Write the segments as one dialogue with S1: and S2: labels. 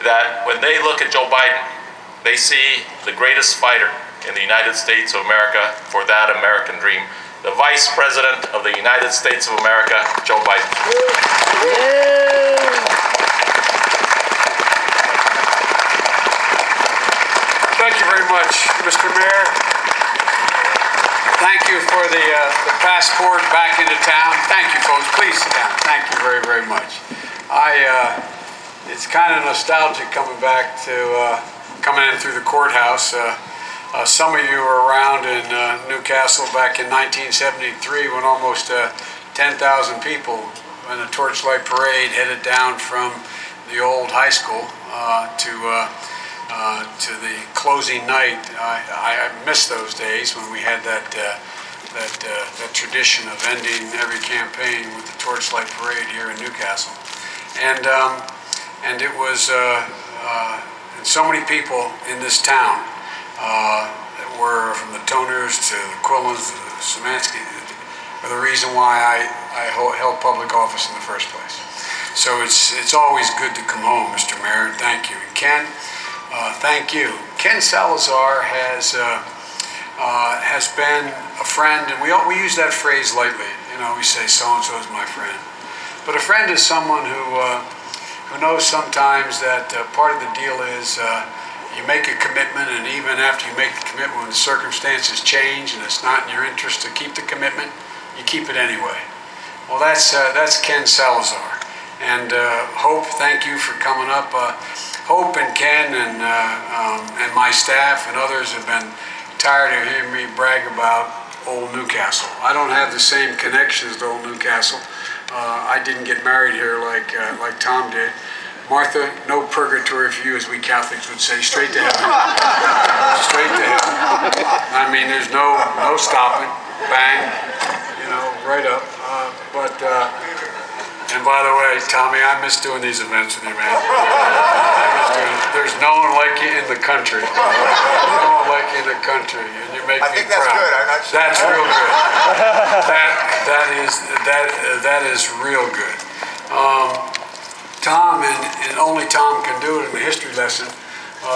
S1: that when they look at Joe Biden, they see the greatest fighter in the United States of America for that American dream, the Vice President of the United States of America, Joe Biden.
S2: Thank you very much, Mr. Mayor. Thank you for the passport back into town. Thank you, folks. Please sit down. Thank you very, very much. It's kind of nostalgic coming back to coming in through the courthouse. Some of you were around in Newcastle back in 1973 when almost 10,000 people in a torchlight parade headed down from the old high school to the closing night. I miss those days when we had that tradition of ending every campaign with the torchlight parade here in Newcastle, and it was and so many people in this town that were from the Toners to the Quillans to the Szymanski are the reason why I held public office in the first place. So it's always good to come home, Mr. Mayor, and thank you. And Ken, thank you. Ken Salazar has been a friend, and we use that phrase lightly. You know, we say so-and-so is my friend. But a friend is someone who knows sometimes that part of the deal is you make a commitment, and even after you make the commitment, when the circumstances change and it's not in your interest to keep the commitment, you keep it anyway. Well, that's Ken Salazar. And Hope, thank you for coming up. Hope and Ken and my staff and others have been tired of hearing me brag about old Newcastle. I don't have the same connections to old Newcastle. I didn't get married here like Tom did. Martha, no purgatory for you, as we Catholics would say, straight to heaven. Straight to heaven. I mean, there's no stopping. Bang, right up. And by the way, Tommy, I miss doing these events with you, man. There's no one like you in the country. No one like you in the country, and you make me proud. I think that's good. I'm not sure. That's real good. That is real good. Tom, and only Tom can do it in the history lesson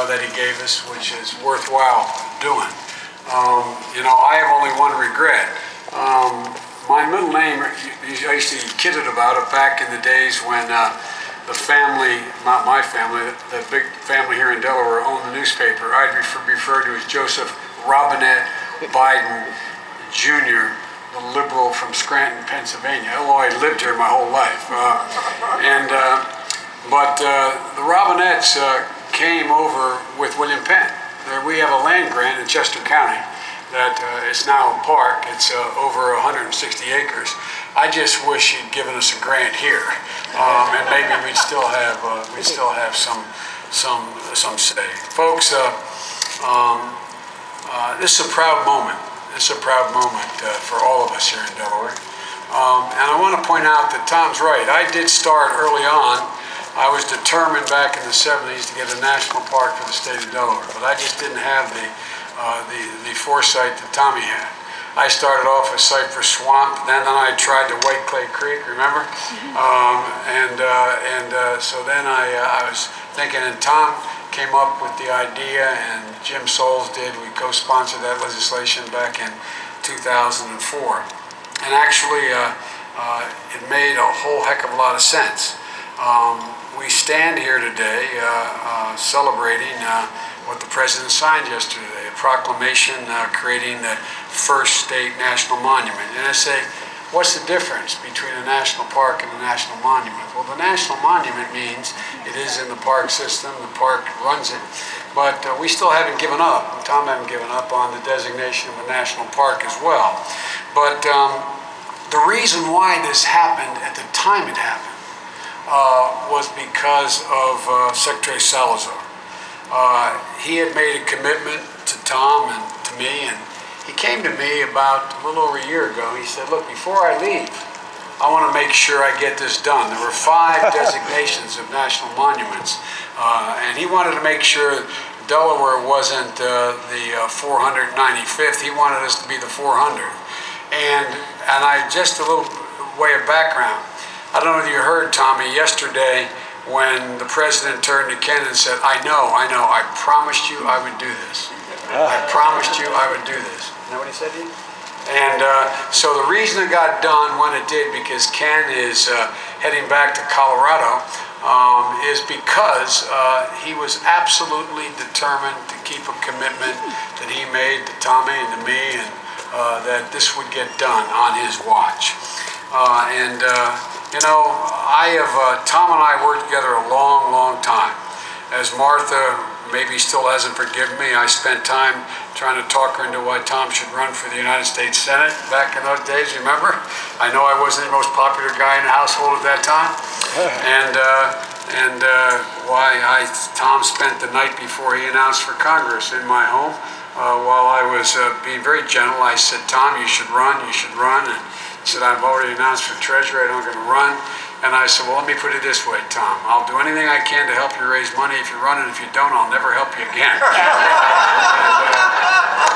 S2: that he gave us, which is worthwhile doing. I have only one regret. My middle name, I used to be kidded about it back in the days when the family, not my family, the big family here in Delaware owned the newspaper. I'd referred to as Joseph Robinette Biden Jr., the liberal from Scranton, Pennsylvania, although I lived here my whole life. But the Robinettes came over with William Penn. We have a land grant in Chester County that is now a park. It's over 160 acres. I just wish you'd given us a grant here, and maybe we'd still have some say. Folks, this is a proud moment. It's a proud moment for all of us here in Delaware. And I want to point out that Tom's right. I did start early on. I was determined back in the 70s to get a national park for the state of Delaware, but I just didn't have the foresight that Tommy had. I started off with Cypress Swamp, then I tried to White Clay Creek, remember? So then I was thinking, and Tom came up with the idea, and Jim Soules did. We co-sponsored that legislation back in 2004. And actually, it made a whole heck of a lot of sense. We stand here today celebrating what the President signed yesterday, a proclamation creating the first state national monument. And I say, what's the difference between a national park and a national monument? Well, the national monument means it is in the park system, the park runs it, but we still haven't given up, Tom haven't given up on the designation of a national park as well. But the reason why this happened at the time it happened was because of Secretary Salazar. He had made a commitment to Tom and to me, and he came to me about a little over a year ago. He said, look, before I leave, I want to make sure I get this done. There were 5 designations of national monuments, and he wanted to make sure Delaware wasn't the 495th. He wanted us to be the 400th. And I just a little way of background. I don't know if you heard, Tommy, yesterday when the president turned to Ken and said, I know, I promised you I would do this. I promised you I would do this. You know what he said to you? And so the reason it got done when it did, because Ken is heading back to Colorado, is because he was absolutely determined to keep a commitment that he made to Tommy and to me, and that this would get done on his watch. Tom and I worked together a long, long time. As Martha maybe still hasn't forgiven me, I spent time trying to talk her into why Tom should run for the United States Senate back in those days, remember? I know I wasn't the most popular guy in the household at that time. Tom spent the night before he announced for Congress in my home. While I was being very gentle, I said, Tom, you should run. And he said, I've already announced for treasurer, I'm not going to run. And I said, well, let me put it this way, Tom. I'll do anything I can to help you raise money if you run, and if you don't, I'll never help you again.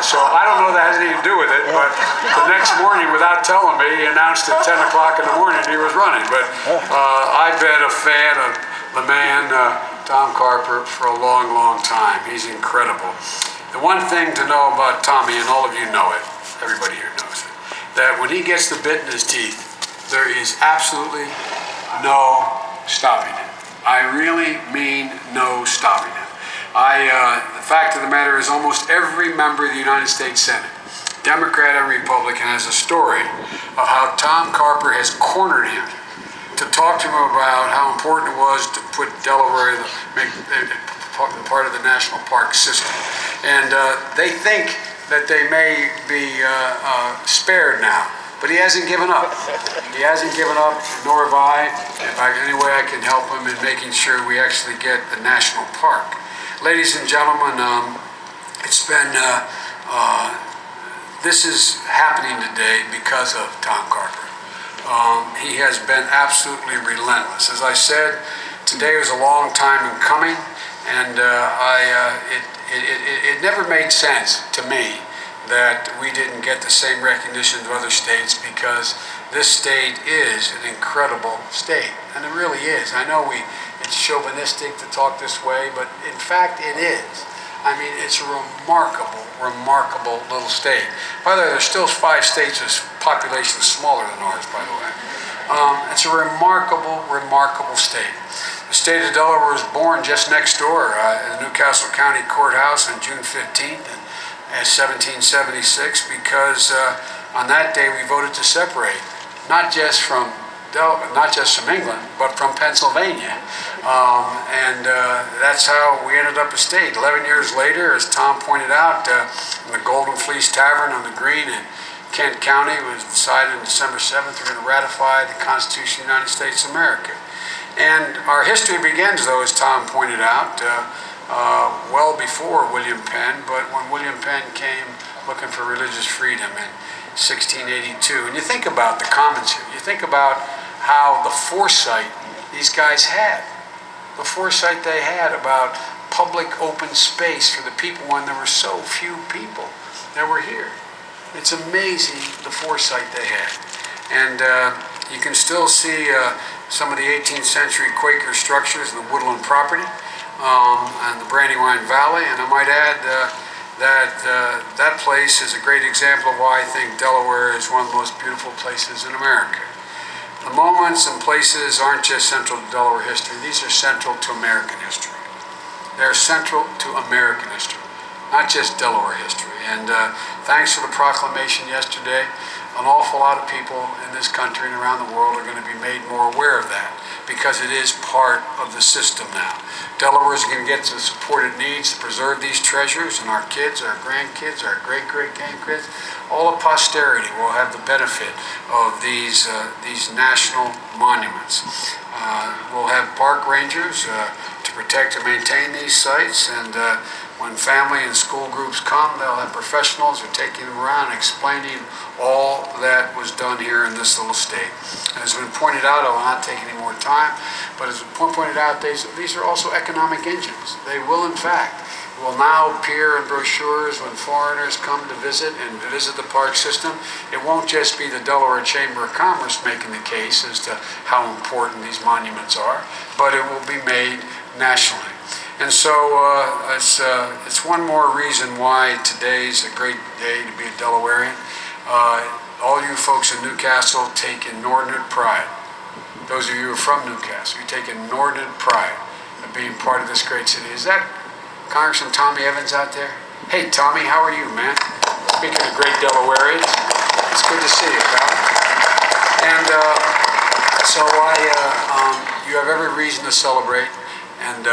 S2: So I don't know that had anything to do with it, but the next morning, without telling me, he announced at 10 o'clock in the morning he was running. But I've been a fan of the man, Tom Carper, for a long, long time. He's incredible. The one thing to know about Tommy, and all of you know it, everybody here knows it, that when he gets the bit in his teeth, there is absolutely no stopping him. I really mean no stopping him. The fact of the matter is almost every member of the United States Senate, Democrat and Republican, has a story of how Tom Carper has cornered him to talk to him about how important it was to put Delaware part of the national park system. And they think that they may be spared now. But he hasn't given up. He hasn't given up, nor have I. If any way I can help him in making sure we actually get the national park. Ladies and gentlemen, it's been, this is happening today because of Tom Carper. He has been absolutely relentless. As I said, today was a long time in coming, and it never made sense to me that we didn't get the same recognition of other states, because this state is an incredible state, and it really is. I know it's chauvinistic to talk this way, but in fact it is. I mean, it's a remarkable, remarkable little state. By the way, there's still 5 states with populations smaller than ours, by the way. It's a remarkable, remarkable state. The state of Delaware was born just next door in the Newcastle County Courthouse on June 15th. 1776, because on that day we voted to separate, not just from England, but from Pennsylvania, and that's how we ended up a state. 11 years later, as Tom pointed out, in the Golden Fleece Tavern on the Green in Kent County, it was decided on December 7th we're going to ratify the Constitution of the United States of America. And our history begins, though, as Tom pointed out, well before William Penn, but when William Penn came looking for religious freedom in 1682. And you think about the Commons here. You think about how the foresight these guys had. The foresight they had about public open space for the people when there were so few people that were here. It's amazing the foresight they had. And you can still see some of the 18th century Quaker structures in the woodland property. And the Brandywine Valley, and I might add that place is a great example of why I think Delaware is one of the most beautiful places in America. The moments and places aren't just central to Delaware history, these are central to American history. They're central to American history, not just Delaware history. And thanks to the proclamation yesterday, an awful lot of people in this country and around the world are going to be made more aware of that, because it is part of the system now. Delaware is going to get the support it needs to preserve these treasures, and our kids, our grandkids, our great-great-grandkids, all of posterity will have the benefit of these national monuments. We'll have park rangers to protect and maintain these sites, and when family and school groups come, they'll have professionals who are taking them around and explaining all that was done here in this little state. As has been pointed out, I will not take any more time, but as has been pointed out, these are also economic engines. They will, in fact, will now appear in brochures when foreigners come to visit the park system. It won't just be the Delaware Chamber of Commerce making the case as to how important these monuments are, but it will be made nationally. And so it's one more reason why today's a great day to be a Delawarean. All you folks in Newcastle take inordinate pride. Those of you who are from Newcastle, you take inordinate pride of being part of this great city. Is that Congressman Tommy Evans out there? Hey, Tommy, how are you, man? Speaking of great Delawareans, it's good to see you, pal. And so you have every reason to celebrate, and